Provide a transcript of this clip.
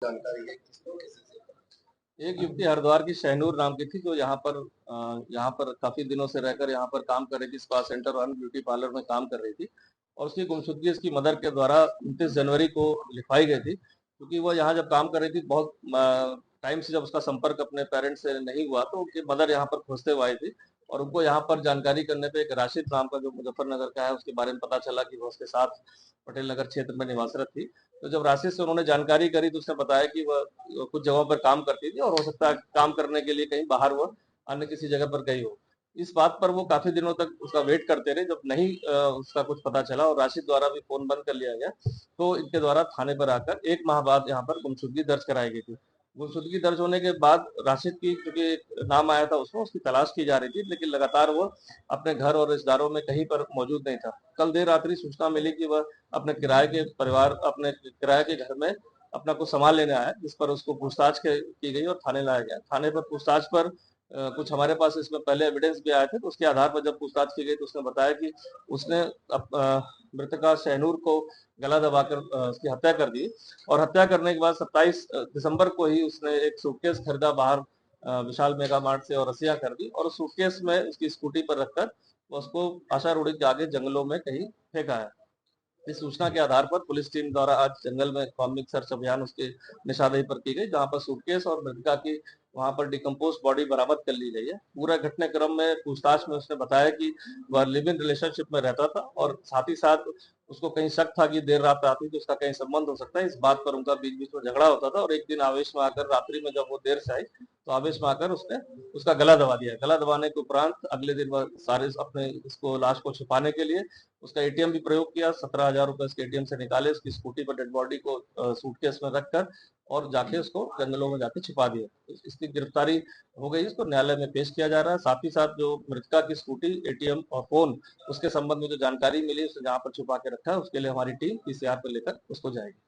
जानकारी है किस तरीके से? एक युवती हरिद्वार की शहनूर नाम की थी जो यहाँ पर काफी दिनों से रहकर यहाँ पर काम कर रही थी, स्पा सेंटर और ब्यूटी पार्लर में काम कर रही थी और उसकी गुमशुदगी इसकी मदर के द्वारा 29 जनवरी को लिखवाई गई थी, क्योंकि वह यहाँ जब काम कर रही थी बहुत टाइम से जब उसका संपर्क अपने पेरेंट्स से नहीं हुआ तो उनकी मदर यहाँ पर खोजते हुए आई थी और उनको यहाँ पर जानकारी करने पे एक राशिद नाम का जो मुजफ्फरनगर का है उसके बारे में पता चला कि वो उसके साथ पटेल नगर क्षेत्र में निवासरत थी। तो जब राशिद से उन्होंने जानकारी करी तो उसने बताया कि वह कुछ जगहों पर काम करती थी और हो सकता है काम करने के लिए कहीं बाहर वो अन्य किसी जगह पर गई हो। इस बात पर वो काफी दिनों तक उसका वेट करते रहे, जब नहीं उसका कुछ पता चला और राशिद द्वारा भी फोन बंद कर लिया गया तो इनके द्वारा थाने पर आकर 1 माह बाद यहाँ पर गुमशुदगी दर्ज कराई गई थी। गुमशुदगी दर्ज होने के बाद राशिद की क्योंकि नाम आया था उसमें, उसकी तलाश की जा रही थी, लेकिन लगातार वो अपने घर और रिश्तेदारों में कहीं पर मौजूद नहीं था। कल देर रात्रि सूचना मिली कि वह अपने किराए के घर में अपना कुछ सामान लेने आया, जिस पर उसको पूछताछ की गई और थाने लाया गया। थाने पर पूछताछ पर कुछ हमारे पास इसमें पहले एविडेंस भी आए थे, तो उसके आधार पर जब पूछताछ की गई तो उसने बताया कि उसने मृतका शहनूर को गला दबाकर उसकी हत्या कर दी और हत्या करने के बाद 27 दिसंबर को ही उसने एक सूटकेस खरीदा बाहर विशाल मेगा मार्ट से और रसिया कर दी और उस सूटकेस में उसकी स्कूटी पर रखकर उसको आशा रोडी के आगे जंगलों में कहीं फेंका है। इस सूचना के आधार पर पुलिस टीम द्वारा आज जंगल में कॉम्बिंग सर्च अभियान उसके निशानदेही पर की गई, जहां पर सूटकेस और मृतका की वहां पर डिकम्पोज बॉडी बरामद कर ली गई है। पूरा घटनाक्रम में पूछताछ में उसने बताया कि वह लिव इन रिलेशनशिप में रहता था और साथ ही साथ उसको कहीं शक था कि देर रात आती तो उसका कहीं संबंध हो सकता है। इस बात पर उनका बीच बीच में झगड़ा होता था और एक दिन आवेश में आकर रात्रि में जब वो देर से आई तो आवेश में आकर उसने उसका गला दबा दिया। गला दबाने के उपरांत अगले दिन वह सारे अपने इसको लाश को छिपाने के लिए उसका एटीएम भी प्रयोग किया। 17,000 रुपए उसके एटीएम से निकाले, उसकी स्कूटी पर डेड बॉडी को सूटकेस में रखकर और जाके उसको जंगलों में जाके छिपा दिया। इसकी गिरफ्तारी हो गई, इसको न्यायालय में पेश किया जा रहा है। साथ ही साथ जो मृतका की स्कूटी, एटीएम और फोन, उसके संबंध में जो जानकारी मिली उसे जहाँ पर छुपा के रखा है उसके लिए हमारी टीम पीसीआर पर लेकर उसको जाएगी।